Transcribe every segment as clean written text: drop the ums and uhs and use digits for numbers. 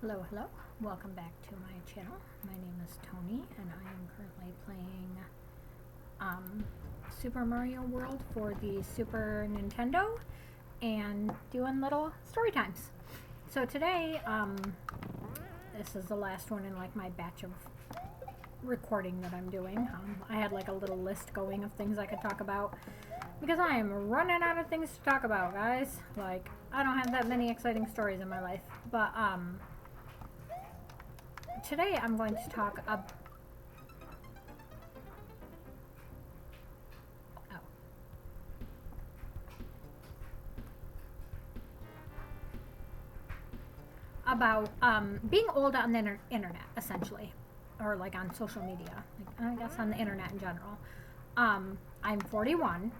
Hello, hello. Welcome back to my channel. My name is Tony, and I am currently playing Super Mario World for the Super Nintendo and doing little story times. So today, this is the last one in like my batch of recording that I'm doing. I had like a little list going of things I could talk about because I am running out of things to talk about, guys. Like, I don't have that many exciting stories in my life, but today I'm going to talk about being old on the internet, essentially, or like on social media. Like, I guess on the internet in general. I'm 41,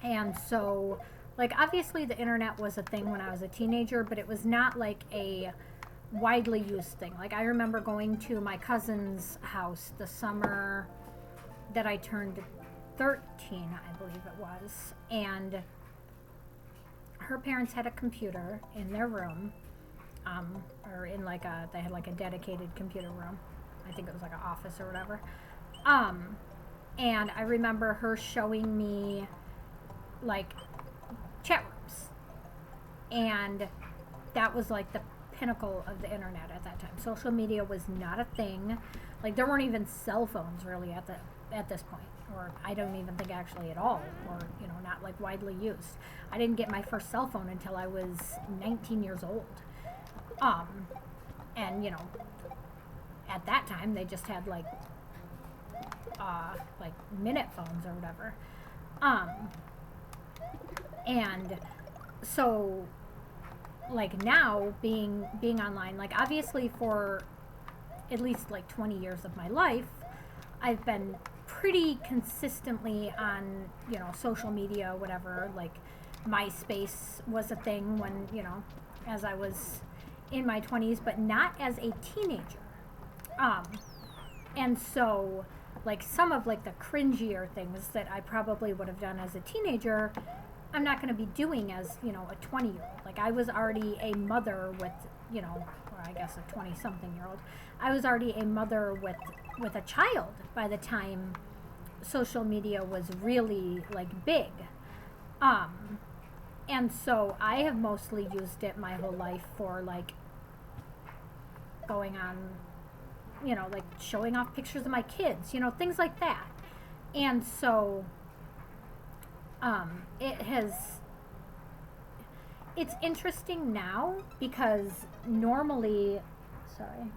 and so like obviously the internet was a thing when I was a teenager, but it was not like a widely used thing. Like, I remember going to my cousin's house the summer that I turned 13, I believe it was, and her parents had a computer in their room, or in like they had like a dedicated computer room. I think it was like an office or whatever. And I remember her showing me like chat rooms, and that was like the pinnacle of the internet at that time. Social media was not a thing. Like, there weren't even cell phones really at this point, or I don't even think actually at all, or not like widely used. I didn't get my first cell phone until I was 19 years old. And at that time they just had like minute phones or whatever. And so like now being online, like obviously for at least like 20 years of my life I've been pretty consistently on social media, whatever. Like, MySpace was a thing when as I was in my 20s, but not as a teenager. And so like some of like the cringier things that I probably would have done as a teenager, I'm not going to be doing as, a 20-year-old. Like, I was already a mother with, or I guess a 20-something-year-old. I was already a mother with a child by the time social media was really, like, big. And so I have mostly used it my whole life for, like, going on, like, showing off pictures of my kids, things like that. And so it's interesting now because normally, sorry,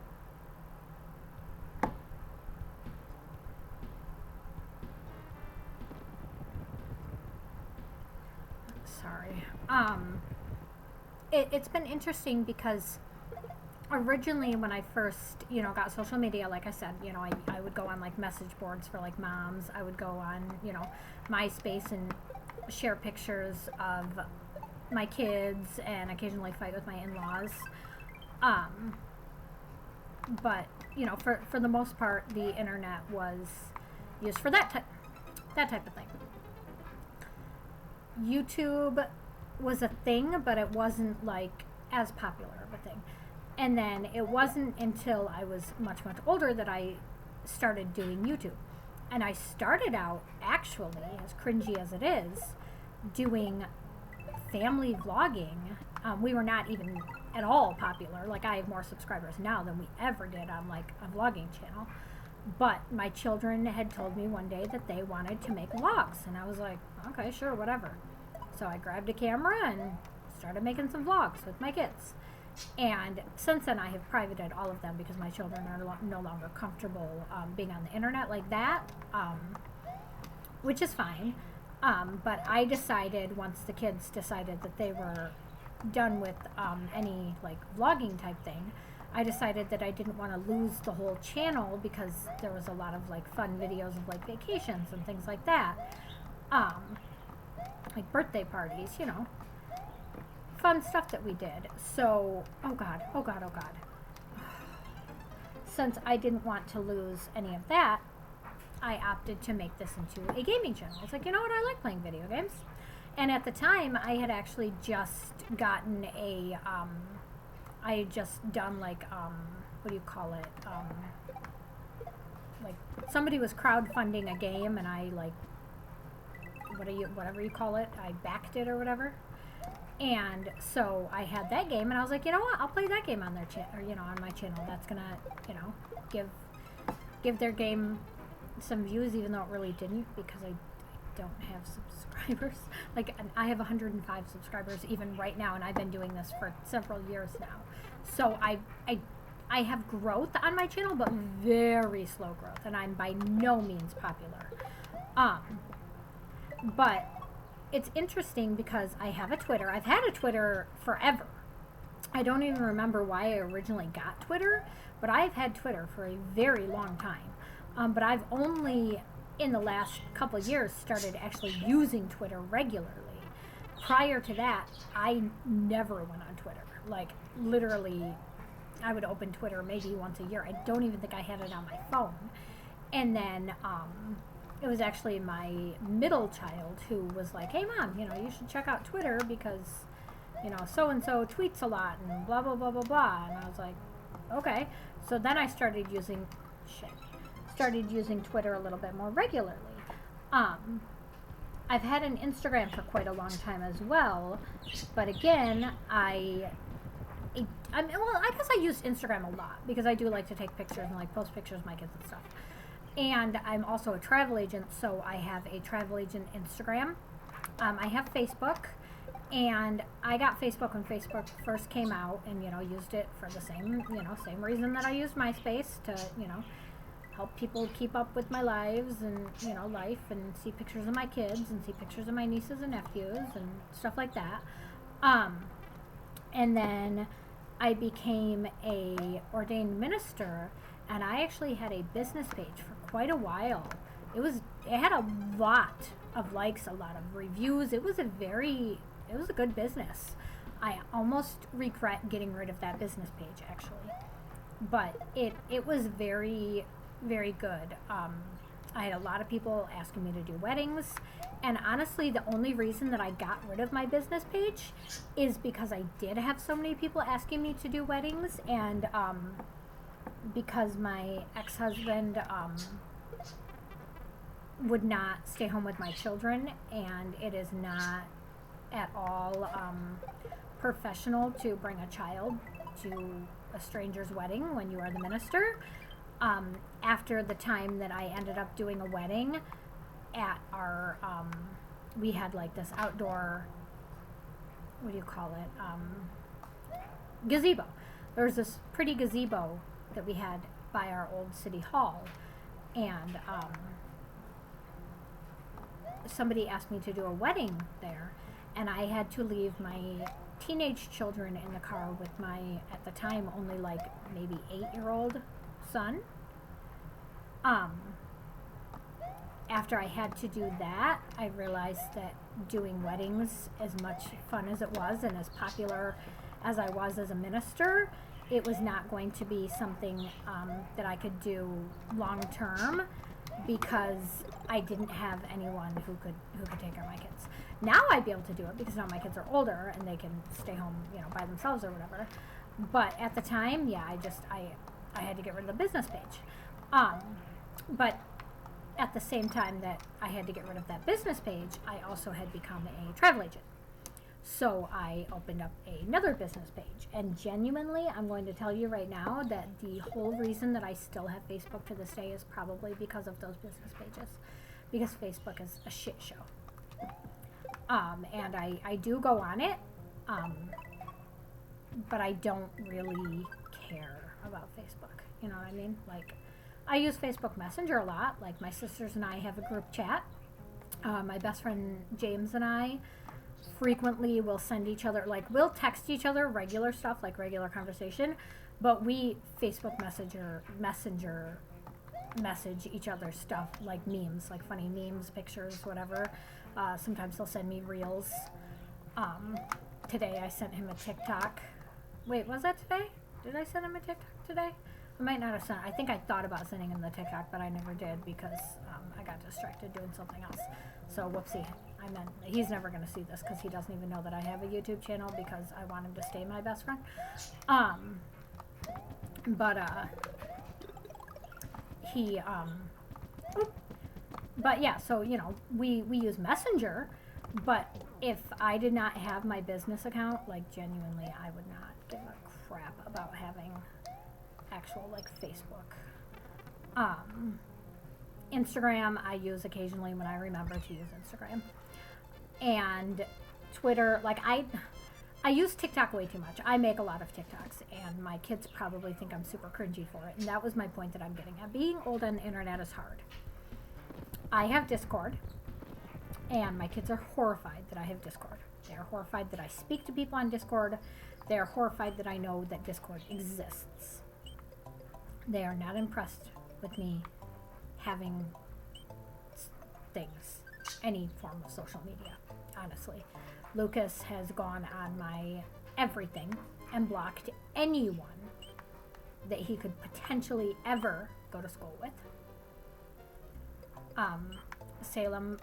it's been interesting because originally when I first got social media, like I said, I would go on like message boards for like moms. I would go on MySpace and share pictures of my kids and occasionally fight with my in-laws. But for the most part the internet was used for that type of thing. YouTube was a thing, but it wasn't like as popular of a thing. And then it wasn't until I was much older that I started doing YouTube. And I started out, actually, as cringy as it is, doing family vlogging. We were not even at all popular. Like, I have more subscribers now than we ever did on like a vlogging channel. But my children had told me one day that they wanted to make vlogs, and I was like, okay, sure, whatever. So I grabbed a camera and started making some vlogs with my kids. And since then I have privated all of them because my children are no longer comfortable being on the internet like that, which is fine. But I decided, once the kids decided that they were done with any like vlogging type thing, I decided that I didn't want to lose the whole channel because there was a lot of like fun videos of like vacations and things like that, like birthday parties, fun stuff that we did. So oh god, since I didn't want to lose any of that, I opted to make this into a gaming channel. It's like, I like playing video games. And at the time I had actually just gotten a I had just done like what do you call it? Like somebody was crowdfunding a game, and I like whatever you call it, I backed it or whatever. And so I had that game, and I was like, you know what? I'll play that game on their on my channel. That's gonna, give their game some views, even though it really didn't, because I don't have subscribers. Like, I have 105 subscribers even right now, and I've been doing this for several years now. So I have growth on my channel, but very slow growth, and I'm by no means popular. But it's interesting because I have a Twitter. I've had a Twitter forever. I don't even remember why I originally got Twitter, but I've had Twitter for a very long time. But I've only, in the last couple of years, started actually using Twitter regularly. Prior to that, I never went on Twitter. Like, literally, I would open Twitter maybe once a year. I don't even think I had it on my phone. And then, it was actually my middle child who was like, hey mom, you should check out Twitter because, so-and-so tweets a lot and blah, blah, blah, blah, blah. And I was like, okay. So then I started using Twitter a little bit more regularly. I've had an Instagram for quite a long time as well, but again, I guess I use Instagram a lot because I do like to take pictures and like post pictures of my kids and stuff. And I'm also a travel agent, so I have a travel agent Instagram. I have Facebook, and I got Facebook when Facebook first came out, and used it for the same reason that I used MySpace to help people keep up with my lives and life, and see pictures of my kids and see pictures of my nieces and nephews and stuff like that. And then I became a ordained minister, and I actually had a business page for quite a while. It had a lot of likes, a lot of reviews. It was a good business. I almost regret getting rid of that business page, actually, but it was very, very good. I had a lot of people asking me to do weddings, and honestly, the only reason that I got rid of my business page is because I did have so many people asking me to do weddings, and because my ex-husband would not stay home with my children, and it is not at all professional to bring a child to a stranger's wedding when you are the minister. After the time that I ended up doing a wedding at our, we had like this outdoor, what do you call it, gazebo. There was this pretty gazebo that we had by our old city hall, and somebody asked me to do a wedding there, and I had to leave my teenage children in the car with my, at the time, only like maybe 8-year-old son. After I had to do that, I realized that doing weddings, as much fun as it was and as popular as I was as a minister, it was not going to be something that I could do long term, because I didn't have anyone who could take care of my kids. Now I'd be able to do it because now my kids are older and they can stay home, by themselves or whatever. But at the time, yeah, I had to get rid of the business page. But at the same time that I had to get rid of that business page, I also had become a travel agent. So I opened up another business page, and genuinely, I'm going to tell you right now that the whole reason that I still have Facebook to this day is probably because of those business pages, because Facebook is a shit show. And I do go on it, but I don't really care about Facebook. You know what I mean? Like, I use Facebook Messenger a lot. Like, my sisters and I have a group chat. My best friend James and I frequently will send each other, like, we'll text each other regular stuff, like regular conversation, but we Facebook Messenger message each other stuff, like memes, like funny memes, pictures, whatever. Sometimes they'll send me reels. Today I sent him a TikTok. Wait, was that today? Did I send him a TikTok today? I might not have sent. I think I thought about sending him the TikTok, but I never did because I got distracted doing something else. So whoopsie. I meant he's never going to see this because he doesn't even know that I have a YouTube channel because I want him to stay my best friend. But yeah, so, we use Messenger, but if I did not have my business account, like, genuinely, I would not give a crap about having actual, like, Facebook. Instagram I use occasionally when I remember to use Instagram. And Twitter, like, I use TikTok way too much. I make a lot of TikToks, and my kids probably think I'm super cringy for it, and that was my point that I'm getting at. Being old on the internet is hard. I have Discord, and my kids are horrified that I have Discord. They're horrified that I speak to people on Discord. They're horrified that I know that Discord exists. They are not impressed with me having things, any form of social media, honestly. Lucas has gone on my everything and blocked anyone that he could potentially ever go to school with. Salem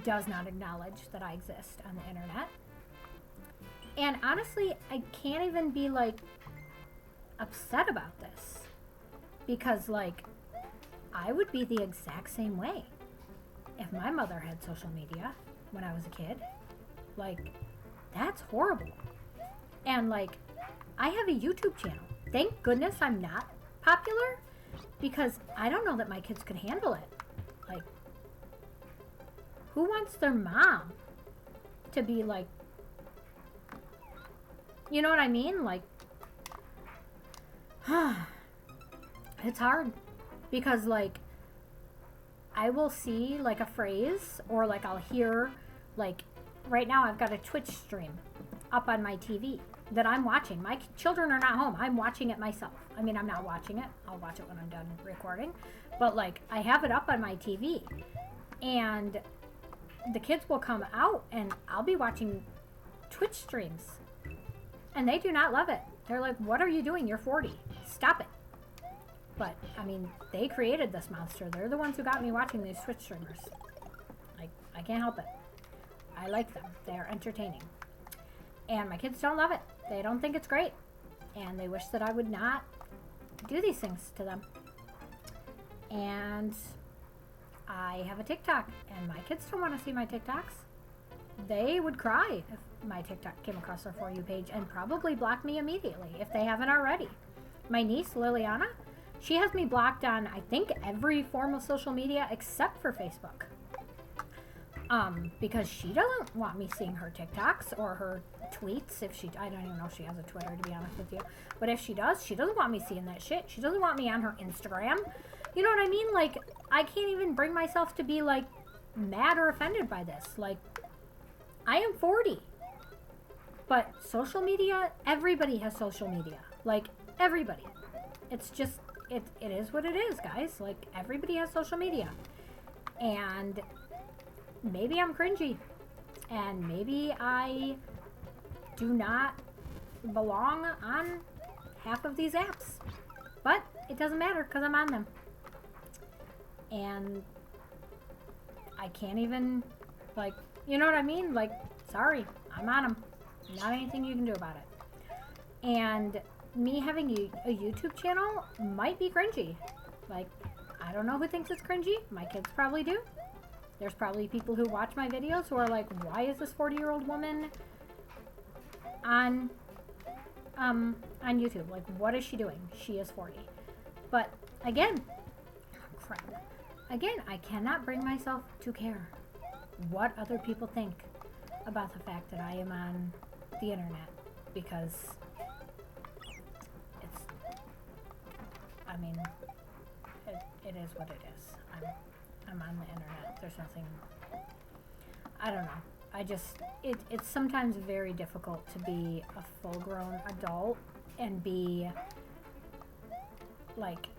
does not acknowledge that I exist on the internet. And honestly, I can't even be, like, upset about this. Because, like, I would be the exact same way if my mother had social media when I was a kid. Like, that's horrible. And, like, I have a YouTube channel. Thank goodness I'm not popular, because I don't know that my kids could handle it. Like, who wants their mom to be, like, you know what I mean? Like, it's hard. Because, like, I will see, like, a phrase, or, like, I'll hear, like, right now I've got a Twitch stream up on my TV that I'm watching. My children are not home. I'm watching it myself. I mean, I'm not watching it. I'll watch it when I'm done recording. But, like, I have it up on my TV. And the kids will come out, and I'll be watching Twitch streams. And they do not love it. They're like, what are you doing? You're 40. Stop it. But, I mean, they created this monster. They're the ones who got me watching these Twitch streamers. Like, I can't help it. I like them. They're entertaining. And my kids don't love it. They don't think it's great. And they wish that I would not do these things to them. And I have a TikTok, and my kids don't want to see my TikToks. They would cry if my TikTok came across their For You page and probably block me immediately if they haven't already. My niece, Liliana, she has me blocked on, I think, every form of social media except for Facebook. Because she doesn't want me seeing her TikToks or her tweets. I don't even know if she has a Twitter, to be honest with you. But if she does, she doesn't want me seeing that shit. She doesn't want me on her Instagram. You know what I mean? Like, I can't even bring myself to be, like, mad or offended by this. Like, I am 40. But social media, everybody has social media. Like, everybody. It's just, it is what it is, guys. Like, everybody has social media. And maybe I'm cringy. And maybe I do not belong on half of these apps. But it doesn't matter because I'm on them. And I can't even, like, you know what I mean? Like, sorry, I'm on them. Not anything you can do about it. And me having a YouTube channel might be cringy. Like, I don't know who thinks it's cringy. My kids probably do. There's probably people who watch my videos who are like, why is this 40-year-old woman on YouTube? Like, what is she doing? She is 40. But again, crap. Again, I cannot bring myself to care what other people think about the fact that I am on the internet, because it's, I mean, it is what it is. I'm on the internet. There's nothing, I don't know. I just, it's sometimes very difficult to be a full-grown adult and be, like,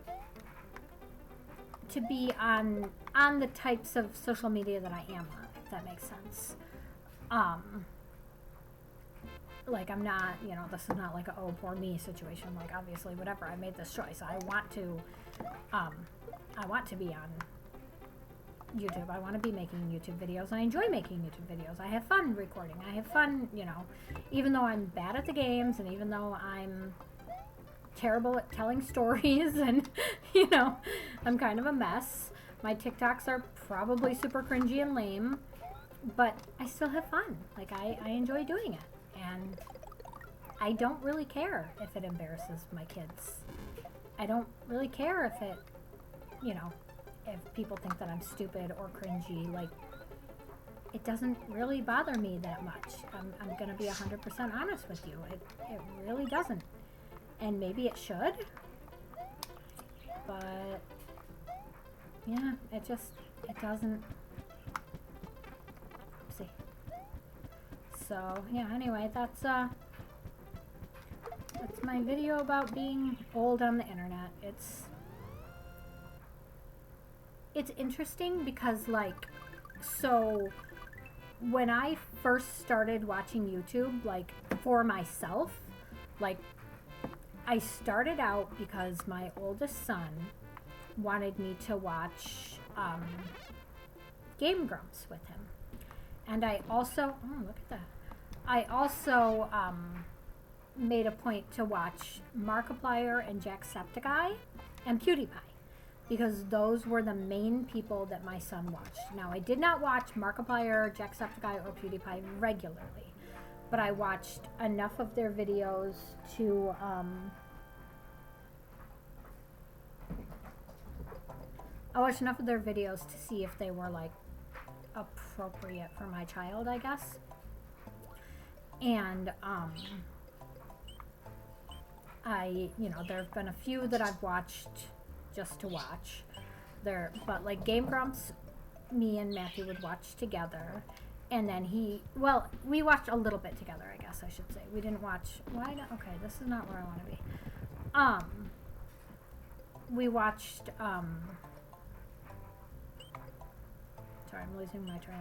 to be on the types of social media that I am on, if that makes sense. Like, I'm not, this is not like a oh poor me situation. Like, obviously, whatever, I made this choice. I want to be on YouTube. I want to be making YouTube videos. I enjoy making YouTube videos. I have fun recording. I have fun, you know, even though I'm bad at the games and even though I'm terrible at telling stories and, you know, I'm kind of a mess. My TikToks are probably super cringy and lame, but I still have fun. Like, I enjoy doing it. And I don't really care if it embarrasses my kids. I don't really care if it, you know, if people think that I'm stupid or cringy. Like, it doesn't really bother me that much. I'm going to be 100% honest with you. It really doesn't. And maybe it should. But, yeah, it doesn't. Oopsie. So, yeah, anyway, that's my video about being old on the internet. It's interesting because, like, so when I first started watching YouTube, like, for myself, like, I started out because my oldest son wanted me to watch Game Grumps with him. And I also, oh, look at that. I also made a point to watch Markiplier and Jacksepticeye and PewDiePie, because those were the main people that my son watched. Now, I did not watch Markiplier, Jacksepticeye, or PewDiePie regularly, but I watched enough of their videos to see if they were, like, appropriate for my child, I guess. And you know, there have been a few that I've watched just to watch. But like Game Grumps, me and Matthew would watch together. And then we watched a little bit together, I guess I should say. We didn't watch, okay, this is not where I want to be. We watched, sorry, I'm losing my train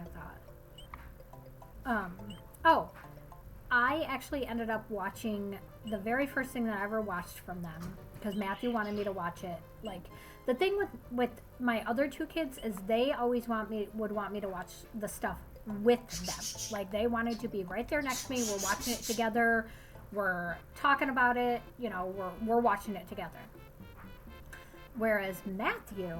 of thought. I actually ended up watching the very first thing that I ever watched from them, because Matthew wanted me to watch it. Like, the thing with my other two kids is they always would want me to watch the stuff with them. Like, they wanted to be right there next to me. We're watching it together. We're talking about it. You know, we're watching it together. Whereas Matthew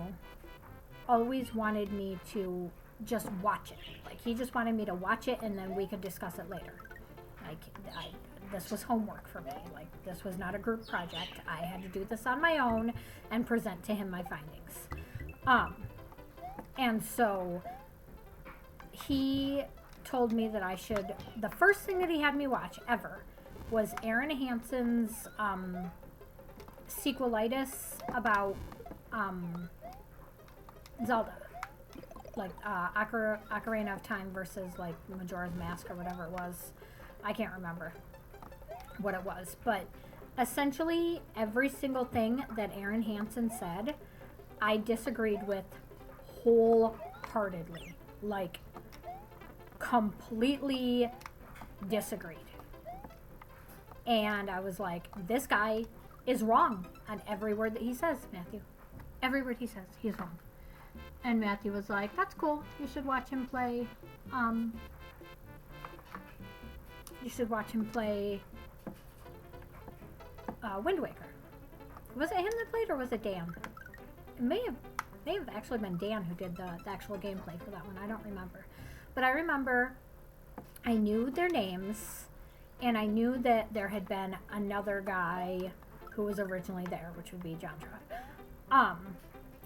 always wanted me to just watch it. Like, he just wanted me to watch it and then we could discuss it later. Like, this was homework for me. Like, this was not a group project. I had to do this on my own and present to him my findings. And so he told me that I should, the first thing that he had me watch ever was Aaron Hansen's sequelitis about Zelda. Like, Ocarina of Time versus, like, Majora's Mask or whatever it was. I can't remember what it was. But essentially, every single thing that Aaron Hansen said, I disagreed with wholeheartedly. Like, completely disagreed. And I was like, this guy is wrong on every word that he says, Matthew. Every word he says, he's wrong. And Matthew was like, that's cool. You should watch him play, Wind Waker. Was it him that played, or was it Dan? It may have actually been Dan who did the actual gameplay for that one. I don't remember. But I remember I knew their names, and I knew that there had been another guy who was originally there, which would be Jandra.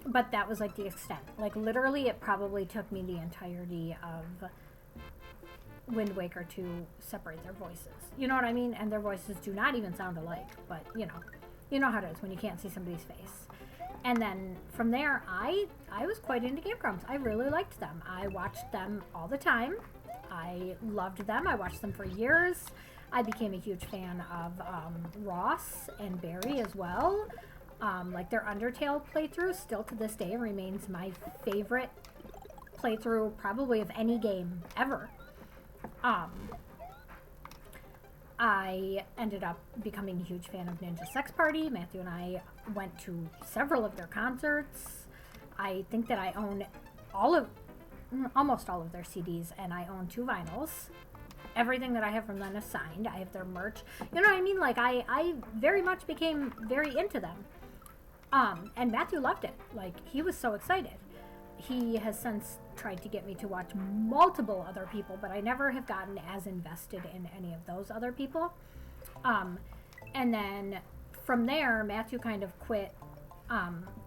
But that was, like, the extent. Like, literally, it probably took me the entirety of Wind Waker to separate their voices. You know what I mean? And their voices do not even sound alike. But, you know how it is when you can't see somebody's face. And then from there, I was quite into Game Grumps. I really liked them. I watched them all the time. I loved them. I watched them for years. I became a huge fan of Ross and Barry as well. Like, their Undertale playthrough still to this day remains my favorite playthrough probably of any game ever. I ended up becoming a huge fan of Ninja Sex Party. Matthew and I went to several of their concerts. I think that I own almost all of their CDs, and I own 2 vinyls. Everything that I have from them is signed. I have their merch. You know what I mean? Like, I very much became very into them. And Matthew loved it. Like, he was so excited. He has since tried to get me to watch multiple other people, but I never have gotten as invested in any of those other people. And then from there, Matthew kind of quit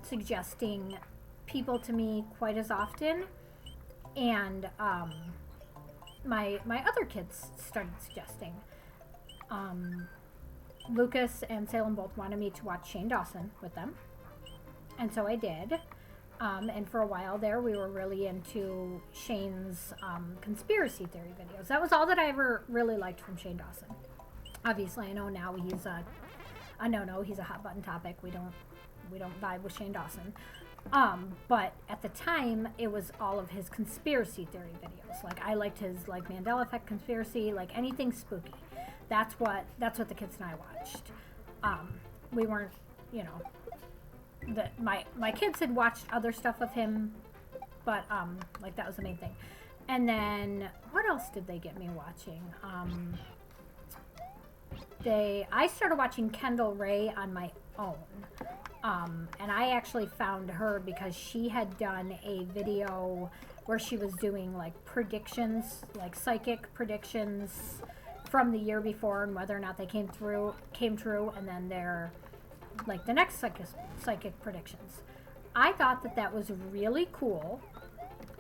suggesting people to me quite as often. And my other kids started suggesting. Lucas and Salem both wanted me to watch Shane Dawson with them. And so I did. And for a while there, we were really into Shane's conspiracy theory videos. That was all that I ever really liked from Shane Dawson. Obviously, I know now he's a no-no. He's a hot button topic. We don't vibe with Shane Dawson. But at the time, it was all of his conspiracy theory videos. Like, I liked his like Mandela Effect conspiracy, like anything spooky. That's what the kids and I watched. We weren't, you know, my kids had watched other stuff of him, but like that was the main thing. And then what else did they get me watching? I started watching Kendall Rae on my own. And I actually found her because she had done a video where she was doing like predictions, like psychic predictions from the year before and whether or not they came true, and then they're like the next psychic predictions. I thought that was really cool.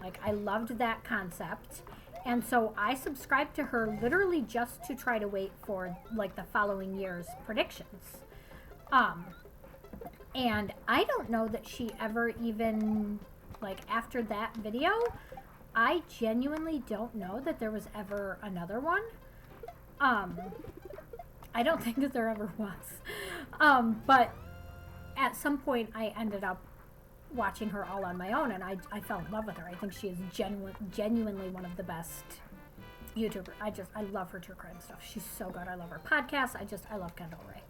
Like, I loved that concept. And so I subscribed to her literally just to try to wait for like the following year's predictions. And I don't know that she ever even, like, after that video, I genuinely don't know that there was ever another one. I don't think that there ever was. But at some point I ended up watching her all on my own, and I fell in love with her. I think she is genuinely one of the best YouTubers. I love her true crime stuff. She's so good. I love her podcast. I love Kendall Rae.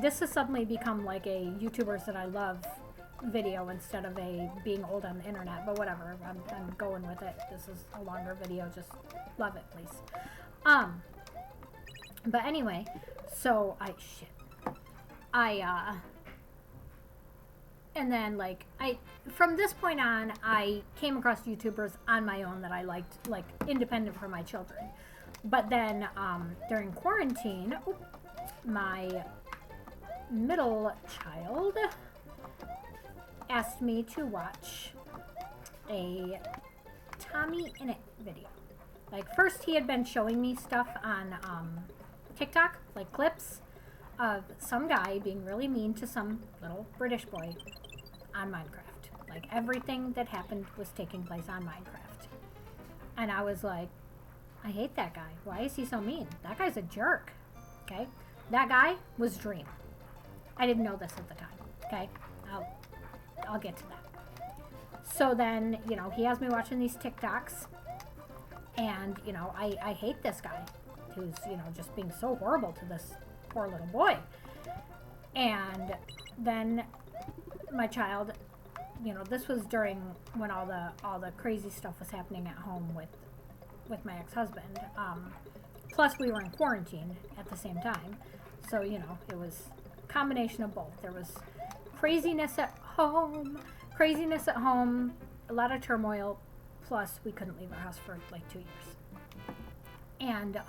This has suddenly become like a YouTubers that I love video instead of a being old on the internet, but whatever. I'm going with it. This is a longer video. Just love it, please. But anyway, so and then like from this point on, I came across YouTubers on my own that I liked, like independent from my children. But then during quarantine, my middle child asked me to watch a Tommy Innit video. Like, first he had been showing me stuff on TikTok, like clips of some guy being really mean to some little British boy on Minecraft. Like, everything that happened was taking place on Minecraft. And I was like, I hate that guy. Why is he so mean? That guy's a jerk. Okay? That guy was Dream. I didn't know this at the time. Okay? I'll get to that. So then, you know, he has me watching these TikToks. And, you know, I hate this guy who's, you know, just being so horrible to this poor little boy. And then my child, you know, this was during when all the crazy stuff was happening at home with my ex-husband. Plus we were in quarantine at the same time. So, you know, it was a combination of both. There was craziness at home, a lot of turmoil, plus we couldn't leave our house for like 2 years. And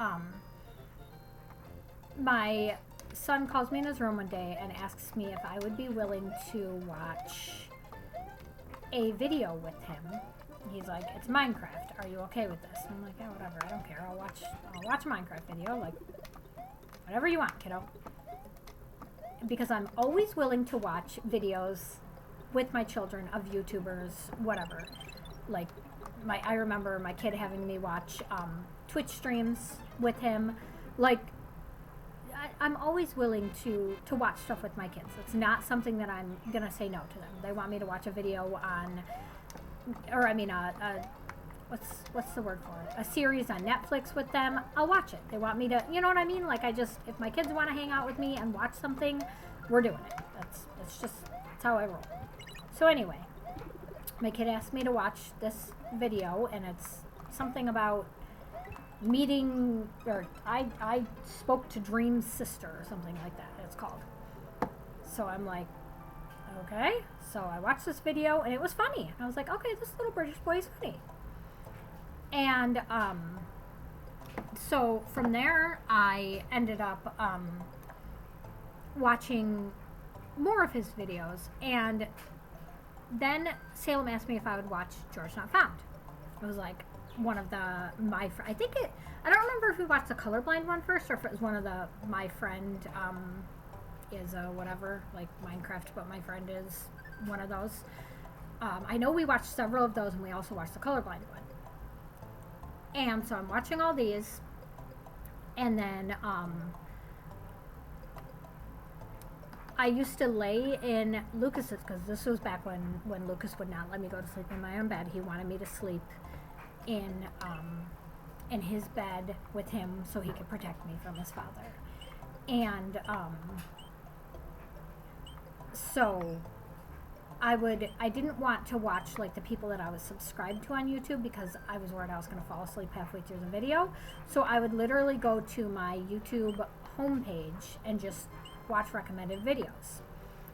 my son calls me in his room one day and asks me if I would be willing to watch a video with him. He's like, it's Minecraft. Are you okay with this? And I'm like, yeah, whatever. I don't care. I'll watch a Minecraft video. Like, whatever you want, kiddo. Because I'm always willing to watch videos with my children of YouTubers, whatever. Like, I remember my kid having me watch Twitch streams with him. Like, I'm always willing to watch stuff with my kids. It's not something that I'm going to say no to them. They want me to watch a video on, or I mean, what's the word for it? A series on Netflix with them, I'll watch it. They want me to, you know what I mean? Like, if my kids want to hang out with me and watch something, we're doing it. That's how I roll. So anyway, my kid asked me to watch this video, and it's something about meeting, or I spoke to Dream's sister or something like that, it's called. So I'm like, okay. So I watched this video, and it was funny. I was like, okay, this little British boy is funny. And so from there, I ended up watching more of his videos, and then Salem asked me if I would watch George Not Found. It was like one of the I don't remember if we watched the colorblind one first or if it was one of the my friend is whatever, like Minecraft, but my friend is one of those. I know we watched several of those, and we also watched the colorblind one. And so I'm watching all these, and then I used to lay in Lucas's, because this was back when Lucas would not let me go to sleep in my own bed. He wanted me to sleep in his bed with him so he could protect me from his father. And so I didn't want to watch like the people that I was subscribed to on YouTube, because I was worried I was going to fall asleep halfway through the video. So I would literally go to my YouTube homepage and just watch recommended videos.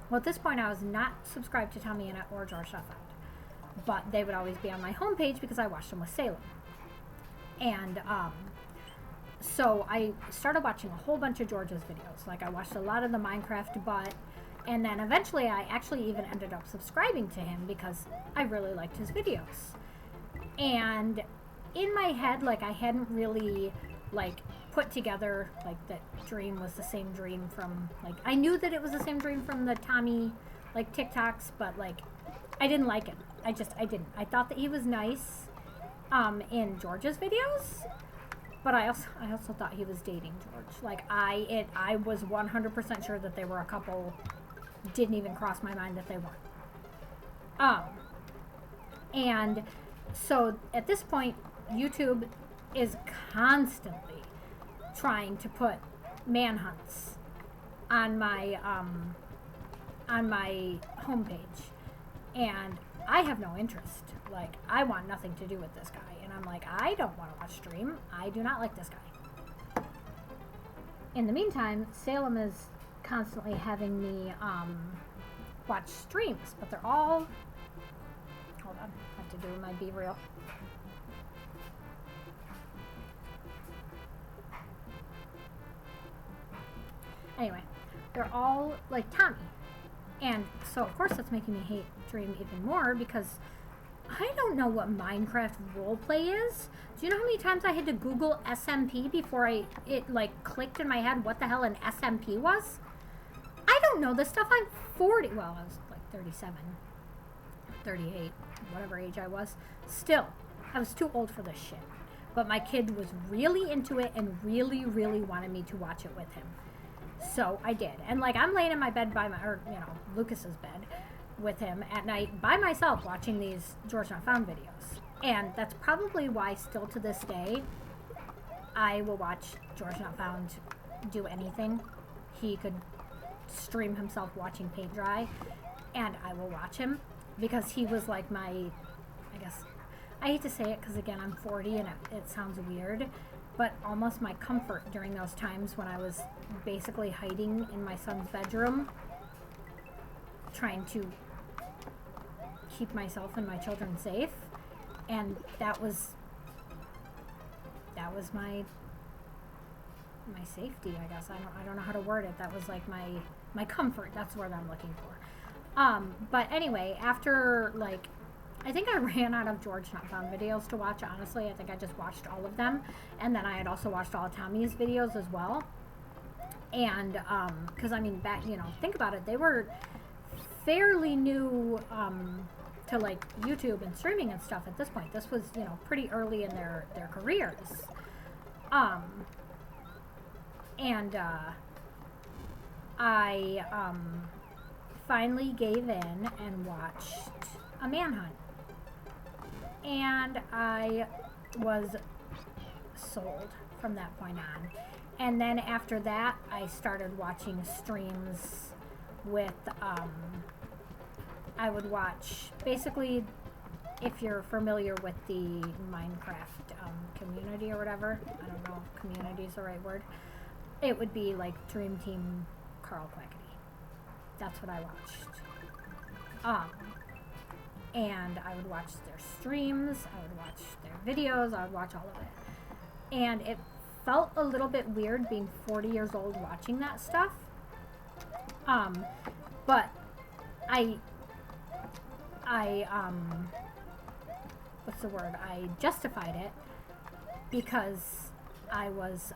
Well, at this point, I was not subscribed to Tommy Annette or George Not Found, but they would always be on my homepage because I watched them with Salem. And so I started watching a whole bunch of George's videos. Like, I watched a lot of the Minecraft, and then eventually I actually even ended up subscribing to him because I really liked his videos. And in my head, like, I hadn't really like put together like that Dream was the same Dream from, like, I knew that it was the same Dream from the Tommy like TikToks, but like I didn't like him. I didn't. I thought that he was nice in George's videos, but I also thought he was dating George. Like I was 100% sure that they were a couple. Didn't even cross my mind that they weren't. And so at this point, YouTube is constantly trying to put manhunts on my homepage, and I have no interest. Like, I want nothing to do with this guy, and I'm like, I don't want to watch Dream. I do not like this guy. In the meantime, Salem is constantly having me watch streams, but they're all, hold on, I have to do my Be Real. Anyway, they're all like Tommy. And so, of course, that's making me hate Dream even more, because I don't know what Minecraft roleplay is. Do you know how many times I had to Google SMP before it like clicked in my head what the hell an SMP was? I don't know this stuff. I'm 40. Well, I was like 37, 38, whatever age I was. Still, I was too old for this shit. But my kid was really into it and really, really wanted me to watch it with him. So I did. And like, I'm laying in my bed Lucas's bed with him at night by myself watching these George Not Found videos. And that's probably why still to this day I will watch George Not Found do anything. He could stream himself watching paint dry, and I will watch him, because he was like my, I guess, I hate to say it because again I'm 40 and it sounds weird, but almost my comfort during those times when I was basically hiding in my son's bedroom trying to keep myself and my children safe. And that was my safety, I guess. I don't know how to word it. That was like my comfort. That's the word I'm looking for. But anyway, after like, I think I ran out of George Not Found videos to watch, honestly. I think I just watched all of them. And then I had also watched all of Tommy's videos as well. And, because I mean, back, think about it. They were fairly new to like YouTube and streaming and stuff at this point. This was, pretty early in their careers. And I finally gave in and watched a manhunt. And I was sold from that point on. And then after that, I started watching streams with, I would watch basically if you're familiar with the Minecraft community or whatever, I don't know if community is the right word, it would be like Dream Team Carl Quackity. That's what I watched. And I would watch their streams, I would watch their videos, I would watch all of it. And it felt a little bit weird being 40 years old watching that stuff. But I what's the word? I justified it because I was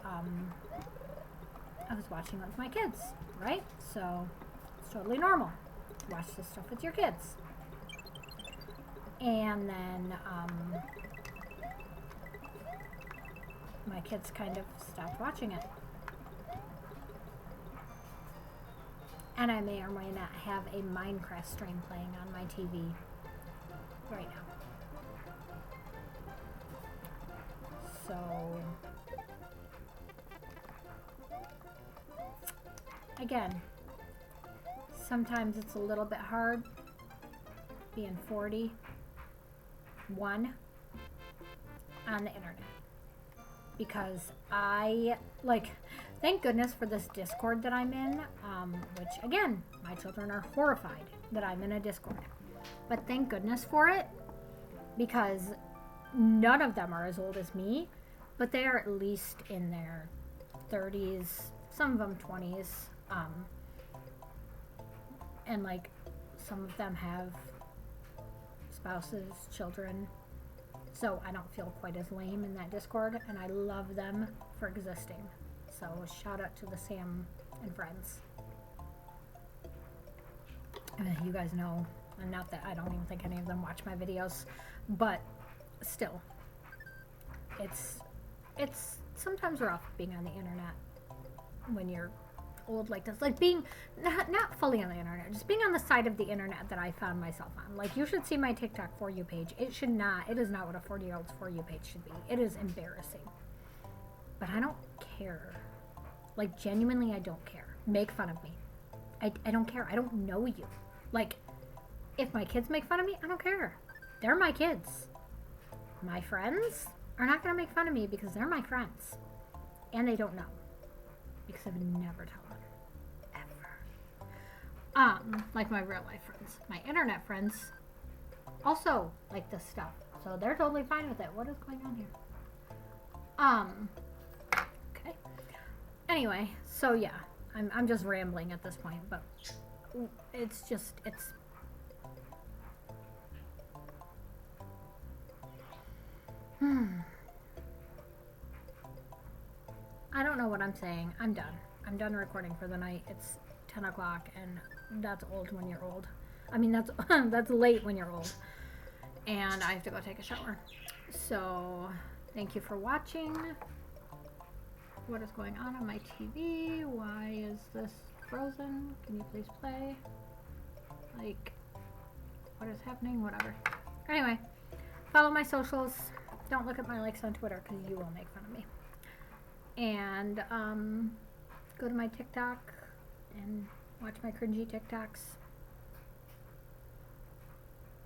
watching it with my kids, right? So it's totally normal to watch this stuff with your kids. And then my kids kind of stopped watching it. And I may or may not have a Minecraft stream playing on my TV right now. So, again, sometimes it's a little bit hard being 41 on the internet. Because thank goodness for this Discord that I'm in, which, again, my children are horrified that I'm in a Discord. But thank goodness for it, because none of them are as old as me, but they are at least in their 30s, some of them 20s, and, some of them have spouses, children. So I don't feel quite as lame in that Discord, and I love them for existing. So shout out to the Sam and friends. You guys know, and not that I don't even think any of them watch my videos, but still, it's sometimes rough being on the internet when you're old like this. Like being not fully on the internet, just being on the side of the internet that I found myself on. Like, you should see my TikTok For You page. It is not what a 40-year-old's For You page should be. It is embarrassing. But I don't care. Like, genuinely, I don't care. Make fun of me. I don't care. I don't know you. Like, if my kids make fun of me, I don't care. They're my kids. My friends are not going to make fun of me because they're my friends. And they don't know. Because I would never tell them. Ever. Like my real life friends. My internet friends also like this stuff. So they're totally fine with it. What is going on here? Okay. Anyway, so yeah. I'm just rambling at this point, but it's I don't know what I'm saying. I'm done. I'm done recording for the night. It's 10 o'clock, and that's old when you're old. I mean, that's that's late when you're old. And I have to go take a shower. So, thank you for watching. What is going on my TV? Why is this frozen? Can you please play? Like, what is happening? Whatever. Anyway, follow my socials. Don't look at my likes on Twitter because you will make fun of me. And go to my TikTok and watch my cringy TikToks.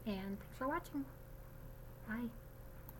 And thanks for watching. Bye.